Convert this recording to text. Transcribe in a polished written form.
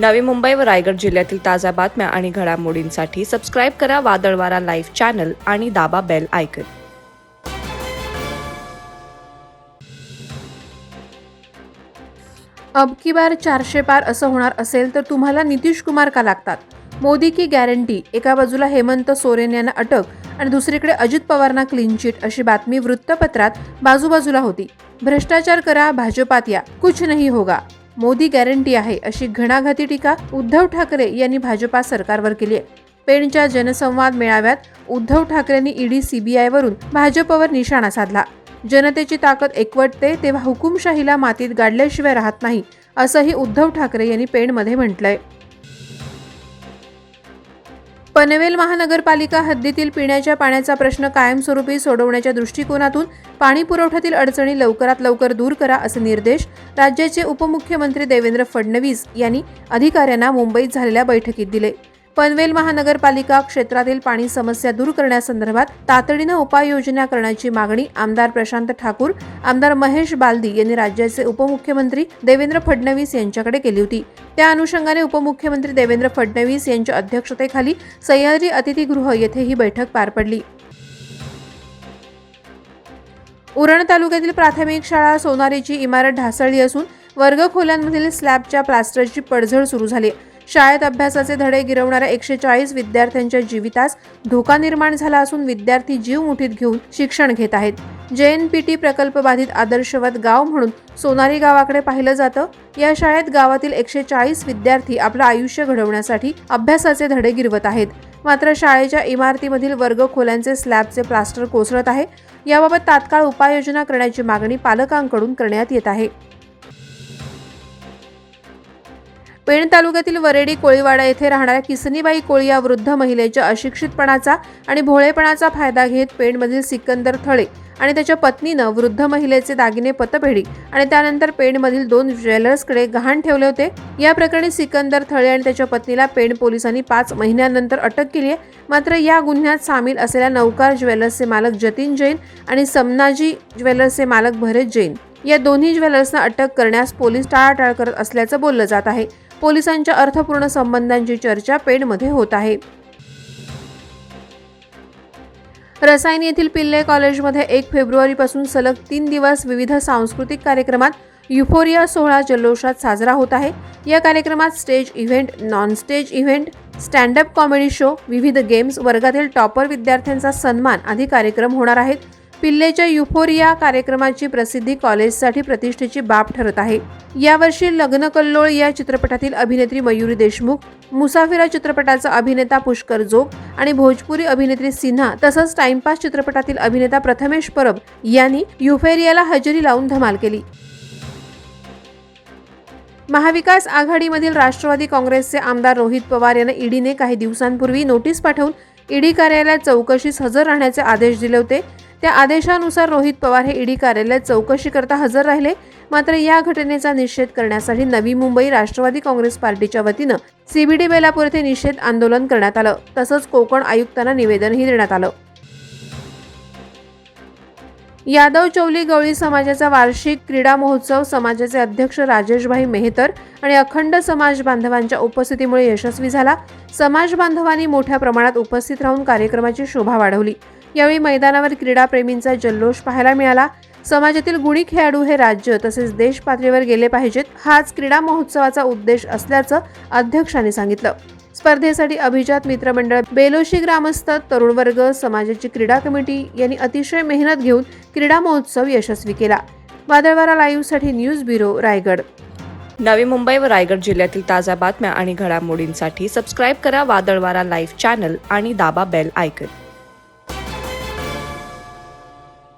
नवी मुंबई व रायगड जिल्ह्यातील ताज्या बातम्या आणि घडामोडींसाठी सबस्क्राईब करा वादळवारा लाईव्ह चॅनल आणि दाबा बेल आयकॉन. अब की बार 400 पार असं होणार असेल तर तुम्हाला नितीश कुमार का लागतात? मोदी की गॅरंटी. एका बाजूला हेमंत सोरेन यांना अटक आणि दुसरीकडे अजित पवारांना क्लीन चिट अशी बातमी वृत्तपत्रात बाजूबाजूला होती. भ्रष्टाचार करा, भाजपात या, कुछ नहीं होगा. मोदी गॅरंटी आहे अशी घणाघाती टीका उद्धव ठाकरे यांनी भाजपा सरकारवर केली आहे. पेणच्या जनसंवाद मेळाव्यात उद्धव ठाकरेंनी ईडी सीबीआय वरून भाजपवर निशाणा साधला. जनतेची ताकद एकवटते तेव्हा हुकुमशाहीला मातीत गाडल्याशिवाय राहत नाही असंही उद्धव ठाकरे यांनी पेणमध्ये म्हटलंय. पनवेल महानगरपालिका हद्दीतील पिण्याच्या पाण्याचा प्रश्न कायमस्वरूपी सोडवण्याच्या दृष्टिकोनातून पाणी पुरवठ्यातील अडचणी लवकरात लवकर दूर करा असे निर्देश राज्याचे उपमुख्यमंत्री देवेंद्र फडणवीस यांनी अधिकाऱ्यांना मुंबईत झालेल्या बैठकीत दिले. पनवेल महानगरपालिका क्षेत्रातील पाणी समस्या दूर करण्यासंदर्भात तातडीनं उपाययोजना करण्याची मागणी आमदार प्रशांत ठाकूर, आमदार महेश बालदी यांनी राज्याचे उपमुख्यमंत्री देवेंद्र फडणवीस यांच्याकडे केली होती. त्या अनुषंगाने उपमुख्यमंत्री देवेंद्र फडणवीस यांच्या अध्यक्षतेखाली सह्याद्री अतिथीगृह येथे ही बैठक पार पडली. उरण तालुक्यातील प्राथमिक शाळा सोनारीची इमारत ढासळली असून वर्गखोल्यांमधील स्लॅबच्या प्लास्टरची पडझड सुरू झाली. शाळेत अभ्यासाचे धडे गिरवणाऱ्या 140 विद्यार्थ्यांच्या जीवितास धोका निर्माण झाला असून विद्यार्थी जीव मुठीत घेऊन शिक्षण घेत आहेत. JNPT प्रकल्प बाधित आदर्शवत गाव म्हणून सोनारी गावाकडे पाहिलं जातं. या शाळेत गावातील 140 विद्यार्थी आपलं आयुष्य घडवण्यासाठी अभ्यासाचे धडे गिरवत आहेत. मात्र शाळेच्या इमारतीमधील वर्गखोल्यांचे स्लॅबचे प्लास्टर कोसळत आहे. याबाबत तात्काळ उपाययोजना करण्याची मागणी पालकांकडून करण्यात येत आहे. पेण तालुक्यातील वरेडी कोळीवाडा येथे राहणाऱ्या किसनीबाई कोळी या वृद्ध महिलेच्या अशिक्षितपणाचा आणि भोळेपणाचा फायदा घेत पेणमधील सिकंदर थळे आणि त्याच्या पत्नीनं वृद्ध महिलेचे दागिने पतपेढी आणि त्यानंतर पेणमधील 2 ज्वेलर्सकडे गहाण ठेवले होते. या प्रकरणी सिकंदर थळे आणि त्याच्या पत्नीला पेण पोलिसांनी 5 महिन्यांनंतर अटक केली आहे. मात्र या गुन्ह्यात सामील असलेल्या नौकार ज्वेलर्सचे मालक जतीन जैन आणि समनाजी ज्वेलर्सचे मालक भरत जैन या दोन्ही ज्वेलर्सना अटक करण्यास पोलीस टाळाटाळ करत असल्याचं बोललं जात आहे. पोलिसांच्या अर्थपूर्ण संबंधांची चर्चा पेणमध्ये होत आहे. रसायन येथील पिल्ले कॉलेजमध्ये 1 फेब्रुवारीपासून सलग 3 दिवस विविध सांस्कृतिक कार्यक्रमात युफोरिया सोहळा जल्लोषात साजरा होत आहे. या कार्यक्रमात stage event, non stage event, stand up comedy show, विविध गेम्स, वर्गातील टॉपर विद्यार्थ्यांचा सन्मान आदी कार्यक्रम होणार आहेत. पिल्लेच्या युफोरिया कार्यक्रमाची प्रसिद्धी कॉलेजसाठी प्रतिष्ठेची बाब ठरत आहे. यावर्षी लग्न कल्लोळ या चित्रपटातील अभिनेत्री मयुरी देशमुख, मुसाफिरा चित्रपटाचा अभिनेता पुष्कर जोग आणि भोजपुरी अभिनेत्री सिन्हा तसंच टाइमपास चित्रपटातील अभिनेता प्रथमेश परब यांनी युफोरियाला हजेरी लावून धमाल केली. महाविकास आघाडीमधील राष्ट्रवादी काँग्रेसचे आमदार रोहित पवार यांना ईडीने काही दिवसांपूर्वी नोटीस पाठवून ईडी कार्यालयात चौकशीस हजर राहण्याचे आदेश दिले होते. त्या आदेशानुसार रोहित पवार हे ईडी कार्यालयात चौकशीकरता हजर राहिले. मात्र या घटनेचा निषेध करण्यासाठी नवी मुंबई राष्ट्रवादी काँग्रेस पार्टीच्या वतीनं CBD बेलापूर येथे निषेध आंदोलन करण्यात आलं. तसंच कोकण आयुक्तांना निवेदनही देण्यात आलं. यादव चौली गवळी समाजाचा वार्षिक क्रीडा महोत्सव समाजाचे अध्यक्ष राजेशभाई मेहतर आणि अखंड समाज बांधवांच्या उपस्थितीमुळे यशस्वी झाला. समाज बांधवांनी मोठ्या प्रमाणात उपस्थित राहून कार्यक्रमाची शोभा वाढवली. यावेळी मैदानावर क्रीडाप्रेमींचा जल्लोष पाहायला मिळाला. समाजातील गुणी खेळाडू हे राज्य तसेच देश पातळीवर गेले पाहिजेत, हाच क्रीडा महोत्सवाचा उद्देश असल्याचं अध्यक्षांनी सांगितलं. स्पर्धेसाठी अभिजात मित्रमंडळ, बेलोशी ग्रामस्थ, तरुण वर्ग, समाजाची क्रीडा कमिटी यांनी अतिशय मेहनत घेऊन क्रीडा महोत्सव यशस्वी केला. वादळवारा लाईव्हसाठी न्यूज ब्युरो, रायगड. नवी मुंबई व रायगड जिल्ह्यातील ताज्या बातम्या आणि घडामोडींसाठी सबस्क्राईब करा वादळवारा लाईव्ह चॅनल आणि दाबा बेल आयकॉन.